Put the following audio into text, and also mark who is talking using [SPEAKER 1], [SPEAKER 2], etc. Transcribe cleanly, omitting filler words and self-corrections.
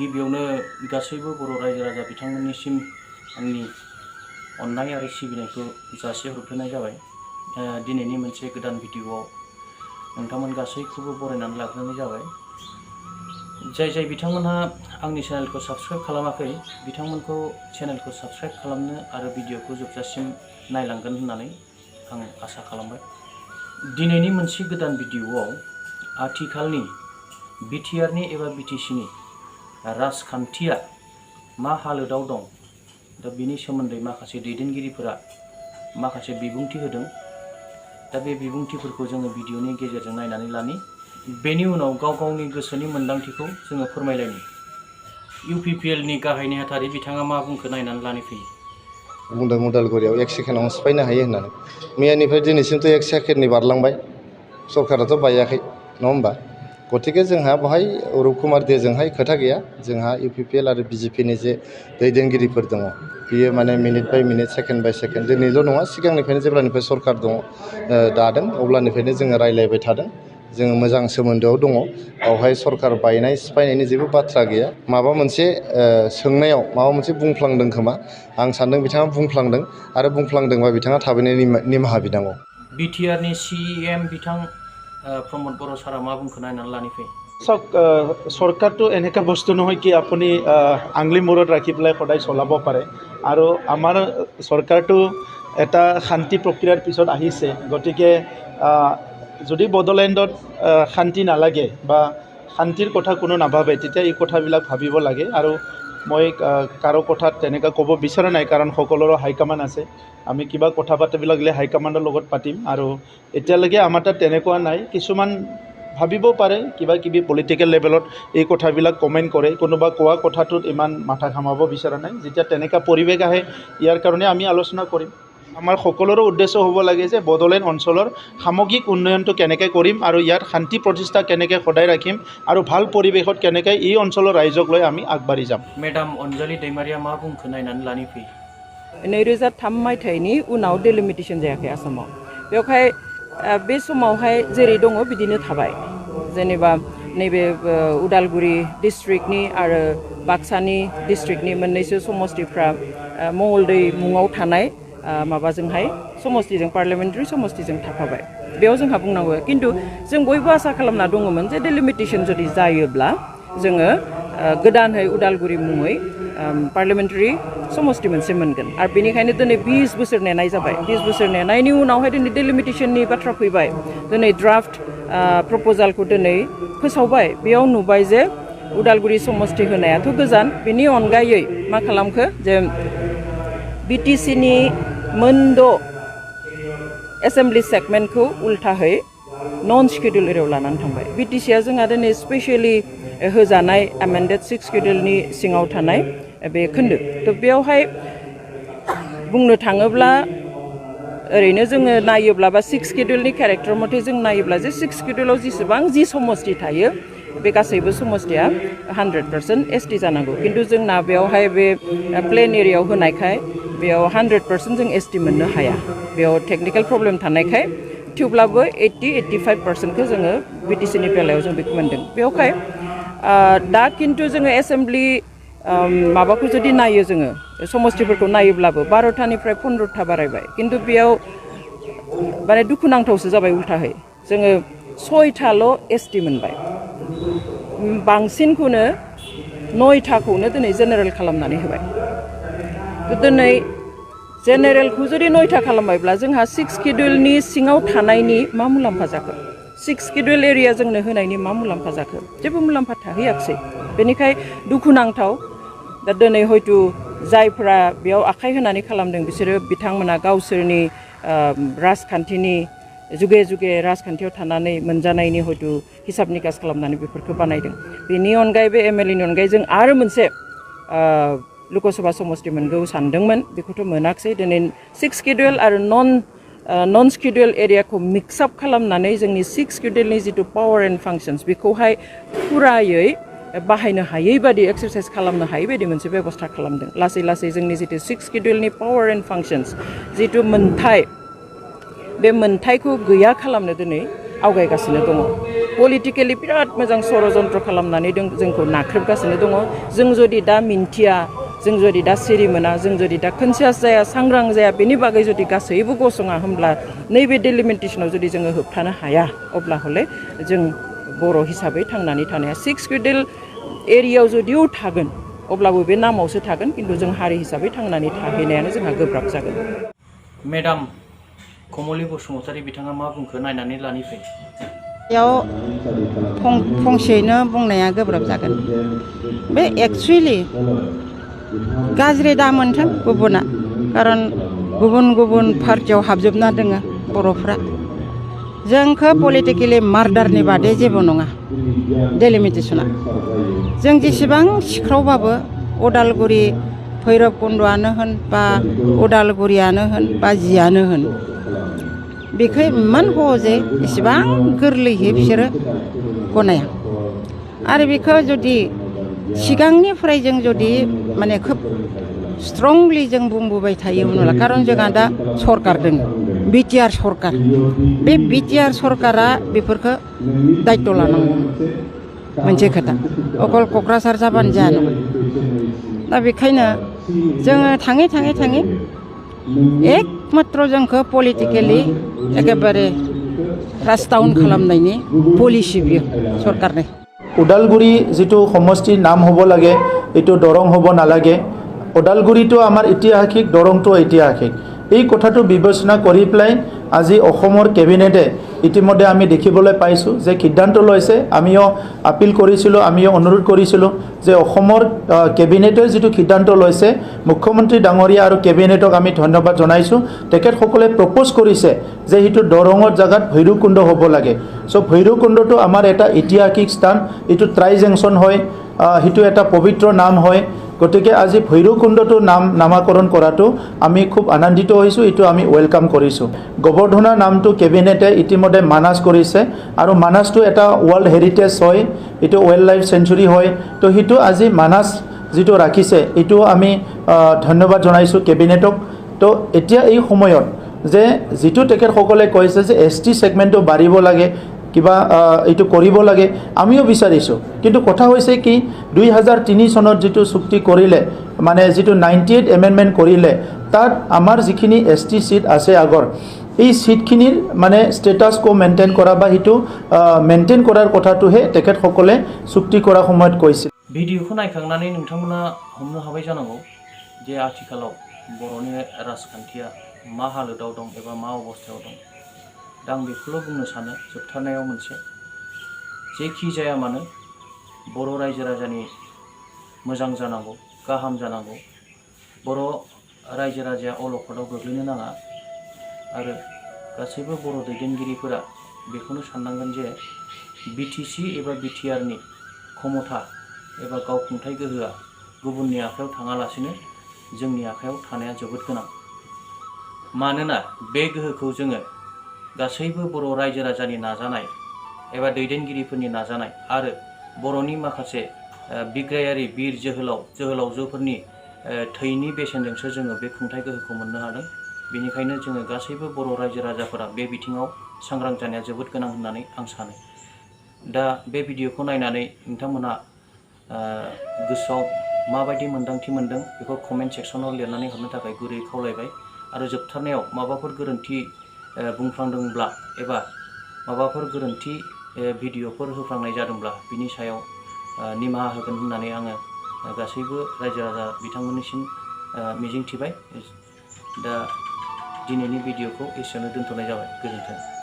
[SPEAKER 1] गिबियावनो गासैबो बर' रायजो राजा बिथांमोननिसिम आंनि अननाय आरो सिबिनायखौ जासिहरग्रोनाय जाबाय। दिनैनि मोनसे गोदान भिडिअआव नोंथांमोन गासैखौबो बरायनानै लाग्रोनाय जाबाय। जाय बिथांमोनहा आंनि चेनेलखौ साबस्क्राइब खालामाखै बिथांमोनखौ चेनेलखौ साबस्क्राइब खालामनो आरो भिडिअखौ जोबजासिम नायलांगोन होननानै आं आसा खालामबाय। दिनैनि मोनसे गोदान भिडिअआव आथिखालनि बिटिआरनि एबा बिटिसिनि राजखान्थिया मा हालोदाव दं दा बिनि सोमोन्दै माखासे दैदेनगिरिफोरा माखासे बिबुंथि होदों। दा बे बिबुंथिफोरखौ जोङो भिडिअनि गेजेरजों नायनानै लानि। बेनि उनाव गाव गावनि गोसोनि मोन्दांथिखौ जोङो फोरमायलायनि। इउपिपिएलनि गाहाय नेहाथारि बिथाङा मा बुंखो नायनानै लानि फैयो।
[SPEAKER 2] बुंदों उदालगुरियाव 1 सेकेन्डआव सिफायनो हायो होननानै। मैयानिफ्राय दिनैसिमथ' 1 सेकेन्डनि बारलांबाय, सरकाराथ' बायाखै नङा होमबा। गतिके जोंहा बहाय रुप कुमार देजोंहाय खोथा गैया। जोंहा इउपिपिएल आरो बिजेपिनि जे दैदेनगिरिफोर दङ बियो माने मिनिट बाय मिनिट सेकेन्ड बाय सेकेन्ड दिनैल' नङा सिगांनिफ्रायनो जेब्लानिफ्राय सरकार दङ दादों अब्लानिफ्रायनो जोङो रायज्लायबाय थादों। जोङो मोजां सोमोन्दोआव दङ। बावहाय सरकार बायनाय सिफायनायनि जेबो बाथ्रा गैया। माबा मोनसे सोंनायाव माबा मोनसे बुंफ्लांदों खोमा, आं सान्दों बिथाङा बुंफ्लांदों आरो बुंफ्लांदोंबा बिथाङा थाबैनो निमाहा बिनांगौ।
[SPEAKER 1] बिटिआरनि सिएम बिथां प्रमद बर' सारा मा बुंखो नायनानै लानि फै।
[SPEAKER 3] চৰকাৰটো এনেকুৱা বস্তু নহয় কি আপুনি আঙুলি মূৰত ৰাখি পেলাই সদায় চলাব পাৰে। আৰু আমাৰ চৰকাৰটো এটা শান্তি প্ৰক্ৰিয়াৰ পিছত আহিছে। গতিকে যদি বড়োলেণ্ডত শান্তি নালাগে বা শান্তিৰ কথা কোনো নাভাবে তেতিয়া এই কথাবিলাক ভাবিব লাগে। আৰু মই কাৰো কথাত তেনেকৈ ক'ব বিচৰা নাই, কাৰণ সকলোৰে হাইকমাণ্ড আছে। আমি কিবা কথা পাতিবলৈ গ'লে হাইকমাণ্ডৰ লগত পাতিম। আৰু এতিয়ালৈকে আমাৰ তাত তেনেকুৱা নাই। কিছুমান ভাবিব পাৰে কিবা কিবি পলিটিকেল লেভেলত এই কথাবিলাক কমেণ্ট কৰে। কোনোবা কোৱা কথাটোত ইমান মাথা ঘামাব বিচৰা নাই। যেতিয়া তেনেকুৱা পৰিৱেশ আহে ইয়াৰ কাৰণে আমি আলোচনা কৰিম। আমাৰ সকলোৰে উদ্দেশ্য হ'ব লাগে যে বড়োলেণ্ড অঞ্চলৰ সামগ্ৰিক উন্নয়নটো কেনেকৈ কৰিম আৰু ইয়াত শান্তি প্ৰতিষ্ঠা কেনেকৈ সদায় ৰাখিম আৰু ভাল পৰিৱেশত কেনেকৈ এই অঞ্চলৰ ৰাইজক লৈ আমি আগবাঢ়ি যাম।
[SPEAKER 1] মেডাম अनजालि दैमारिया मा बुंखो नायनानै लानि फै।
[SPEAKER 4] 2003 मायथाइनि उनाव डेलिमिटेसन जायाखै आसामाव। बेवहाय बे समावहाय जेरै दङ बिदिनो थाबाय। जेनेबा नैबे उदालगुरि डिस्ट्रिक्टनि आरो बाक्सानि डिस्ट्रिक्टनि मोननैसो समस्तिफ्रा मंगलदै मुङाव थानाय माबाजोंहाय समस्तिजों पार्लियामेन्टारि समस्तिजों थाफाबाय। बेयाव जोंहा बुंनांगौ खिन्थु जों बयबो आसा खालामना दङमोन जे डेलिमिटेसन जुदि जायोब्ला जोङो गोदानहै उदालगुरि मुङै पार्लियामेन्टारि समस्ति मोनसे मोनगोन। आरो बेनिखायनो दिनै 20 बोसोर नेनाय जाबाय। 20 बोसोर नेनायनि उनावहाय दिनै डेलिमिटेसननि बाथ्रा फैबाय। दिनै ड्राफ्ट प्रप'जालखौ दिनै फोसावबाय। बेयाव नुबाय जे उदालगुरि समस्ति होनायाथ' गोजान, बेनि अनगायै मा खालामखो जे बिटिसिनि मोनद' एसेम्बलि सेगमेन्टखौ उल्थाहै नन शिडिउल एरियायाव लानानै थांबाय। बिटिसिया जोंहा दिनै स्पेसियेलि होजानाय एमेन्डेड 6 शिडिउलनि सिङाव थानाय बे खोन्दो। थ' बेयावहाय बुंनो थाङोब्ला ओरैनो जोङो नायोब्ला बा 6 शिडिउलनि केरेक्टार मथे जों नायोब्ला जे 6 शिडिउलाव जेसेबां जि समस्ति थायो बे गासैबो समस्तिया 100% एसटि जानांगौ। खिन्थु जोंना बेयावहाय बे प्लेन एरियायाव होनायखाय बेयाव 100% जों एसटि मोननो हाया। बेयाव टेकनिकेल प्रब्लेम थानायखाय थेवब्लाबो 80-85%खौ जोङो बिटिसिनि बेलायाव जों बेखौ मोन्दों। बेवहाय दा खिन्थु जोङो एसेम्बलि माबाखौ जुदि नायो जोङो समस्तिफोरखौ नायोब्लाबो 12थानिफ्राय 15था बारायबाय। खिन्थु बेयाव माने दुखुनांथावसो जाबाय उल्थाहै। जोङो 6थाल' एसटि मोनबाय। बांसिनखौनो 9थाखौनो दिनै जेनेरेल खालामनानै होबाय। दिनै जेनेरेलखौ जुदि 9था खालामबायब्ला जोंहा 6 शिडिउलनि सिङाव थानायनि मा मुलाम्फा जाखो? 6 शिडिउल एरिया जोंनो होनायनि मा मुलाम्फा जाखो? जेबो मुलाम्फा थाहैयाखसै। बेनिखाय दुखुनांथाव। दा दिनै हयতো जायफ्रा बेयाव आखाइ होनानै खालामदों बिसोरो बिथांमोना गावसोरनि राजखान्थिनि जुगे राजखान्थियाव थानानै मोनजानायनि हयतो हिसाब निकास खालामनानै बेफोरखौ बानायदों। बेनि अनगायैबो एमएलएनि अनगायै जों आरो मोनसे लोकसभा समस्ति मोनगौ सानदोंमोन, बेखौथ' मोनाखसै। दिनै 6 शिडिउल आरो नन शिडिउल एरियाखौ मिक्सआप खालामनानै जोंनि 6 शिडिउलनि जिथु पावार एन्ड फांसन्स बेखौहाय फुरायै बाहायनो हायै बादि एक्सारसाइज खालामनो हायै बादि मोनसे बेबस्था खालामदों। लासै लासै जोंनि जिथु 6 शिडिउलनि पावार एन्ड फांसन्स जिथु मोन्थाय बे मोन्थायखौ गैया खालामनो दिनै आवगायगासिनो दङ। पलिटिकेलि बिराद मोजां षड़यन्त्र खालामनानै जोंखौ नाख्रेबगासिनो दङ जों जुदि दा मिन्थिया जों जुदि दा सिरि मोना जों जुदि दा कनसियास जाया सांग्रां जाया बेनि बागै जुदि गासैबो गसङा होमब्ला नैबे डिलिमिटेसनाव जुदि जोङो होबथानो हाया अब्ला हले जों बर' हिसाबै थांनानै थानाया 6 शिड्युल एरियायाव जुदिও थागोन अब्लाबो बे नामावसो थागोन खिन्थु जों हारि हिसाबै थांनानै थाहैनायानो जोंहा गोब्राब जागोन।
[SPEAKER 1] मेडाम कमलि बसुमतारी बिथाङा मा बुंखो नायनानै लानि फै
[SPEAKER 5] याव फंसेयैनो बुंनाया गोब्राब जागोन बे एक्चुअली गाज्रि दा मोनथों गुबुना खारन गुबुन गुबुन पार्टियाव हाबजोबना दोङो बर'फ्रा जोंखौ पलिटिकेलि मार्डारनि बादै जेबो नङा डेलिमिटेसना जों जेसेबां सिख्रावबाबो उदालगुरि भैरबकुन्द'आनो होन बा उदालगुरियानो होन बा जियानो होन बेखौ इमान सहजै इसेबां गोरलैयै बिसोरो गनाया आरो बेखौ जुदि सिगांनिफ्राय जों जुदि माने खोब स्ट्रंलि जों बुंबोबाय थायो होनोब्ला खारन जोंहा दा सरकार दङ बिटिआर सरकार बे बिटिआर सरकारा बेफोरखौ दायित्व लानांगौ मोनसे खोथा अकल क'क्राझार जाबानो जाया नङा दा बेखायनो जोङो थाङै थाङै थाङै एकमात्र जोंखौ पलिटिकेलि एकेबारे राजडाउन खालामनायनि पलिसि बियो सरकारनि
[SPEAKER 3] उदालगुरि जितु समष्टिर नाम হ'ব লাগে এইটো দৰং হ'ব নালাগে उदालगुरिটো আমাৰ ঐতিহাসিক দৰংটো ঐতিহাসিক এই কথাটো বিবেচনা কৰি পেলাই আজি অসমৰ কেবিনেটে ইতিমধ্যে আমি দেখিবলৈ পাইছোঁ যে সিদ্ধান্ত লৈছে আমিও আপিল কৰিছিলোঁ আমিও অনুৰোধ কৰিছিলোঁ যে অসমৰ কেবিনেটে যিটো সিদ্ধান্ত লৈছে মুখ্যমন্ত্ৰী ডাঙৰীয়া আৰু কেবিনেটক আমি ধন্যবাদ জনাইছোঁ তেখেতসকলে প্ৰপ'জ কৰিছে যে সেইটো দৰঙৰ জাগাত ভৈৰৱকুণ্ড হ'ব লাগে সো ভৈৰৱকুণ্ডটো আমাৰ এটা ঐতিহাসিক স্থান এইটো ট্ৰাই জংচন হয় সেইটো এটা পবিত্ৰ নাম হয় গতিকে আজি ভৈৰৱকুণ্ডটো নামাকৰণ কৰাটো আমি খুব আনন্দিত হৈছোঁ এইটো আমি ওয়েলকাম কৰিছোঁ গোবৰ্ধনা নামটো কেবিনেটে ইতিমধ্যে মানাস কৰিছে আৰু মানাসটো এটা ৱৰ্ল্ড হেৰিটেজ হয় এইটো ৱাইল্ড লাইফ চেঞ্চুৰী হয় তো সেইটো আজি মানাস যিটো ৰাখিছে এইটো আমি ধন্যবাদ জনাইছোঁ কেবিনেটক তো এতিয়া এই সময়ত যে যিটো তেখেতসকলে কৈছে যে এছটি সেগমেণ্টটো বাঢ়িব লাগে কিবা এইটো কৰিব লাগে আমিও বিচাৰিছোঁ কিন্তু কথা হৈছে কি 2003 চনত যিটো চুক্তি কৰিলে মানে যিটো 98 এমেণ্ডমেণ্ট কৰিলে তাত আমাৰ যিখিনি এছটি সিট আছে আগৰ এই সিটখিনিৰ মানে ষ্টেটাছ কো মেইনটেইন কৰা বা সেইটো মেইনটেইন কৰাৰ কথাটোহে তেখেতসকলে চুক্তি কৰা সময়ত কৈছিল
[SPEAKER 1] भिडिअखौ नायखांनानै नोंथांमोना हमनो हाबाय जानांगौ जे आथिखालाव बर'नि राजखान्थिया मा हालोदाव दं एबा मा अबस्थायाव दं दा आं बेखौल' बुंनो सानो जोबथारनायाव मोनसे जेखि जाया मानो बर' रायजो राजानि मोजां जानांगौ गाहाम जानांगौ बर' रायजो राजाया अलखदाव गोग्लैनो नाङा आरो गासैबो बर' दैदेनगिरिफोरा बेखौनो साननांगोन जे बिटिसि एबा बिटिआरनि क्षमता एबा गावखुंथाय गोहोआ गुबुननि आखायाव थाङालासिनो जोंनि आखायाव थानाया जोबोद गोनां मानोना बे गोहोखौ जोङो गासैबो बर' रायजो राजानि नाजानाय एबा दैदेनगिरिफोरनि नाजानाय आरो बर'नि माखासे बिग्रायारि बिर जोहोलावजोफोरनि थैनि बेसेनजोंसो जोङो बे खुंथाय गोहोखौ मोननो हादों बेनिखायनो जोङो गासैबो बर' रायजो राजाफोरा बे बिथिङाव सांग्रां जानाया जोबोद गोनां होननानै आं सानो दा बे भिडिअखौ नायनानै नोंथांमोना गोसोआव माबायदि मोन्दांथि मोनदों बेखौ कमेन्ट सेक्सनाव लिरनानै हरनो थाखाय गुरै खावलायबाय आरो जोबथारनायाव माबाफोर गोरोन्थि बुंफ्लांदोंब्ला एबा माबाफोर गोरोन्थि भिडिअफोर होफ्लांनाय जादोंब्ला बिनि सायाव निमाहा होगोन होननानै आङो गासैबो रायजो राजा बिथांमोननिसिम मिजिंथिबाय दा दिनैनि भिडिअखौ एसेयावनो दोनथ'नाय जाबाय गोजोन्थों।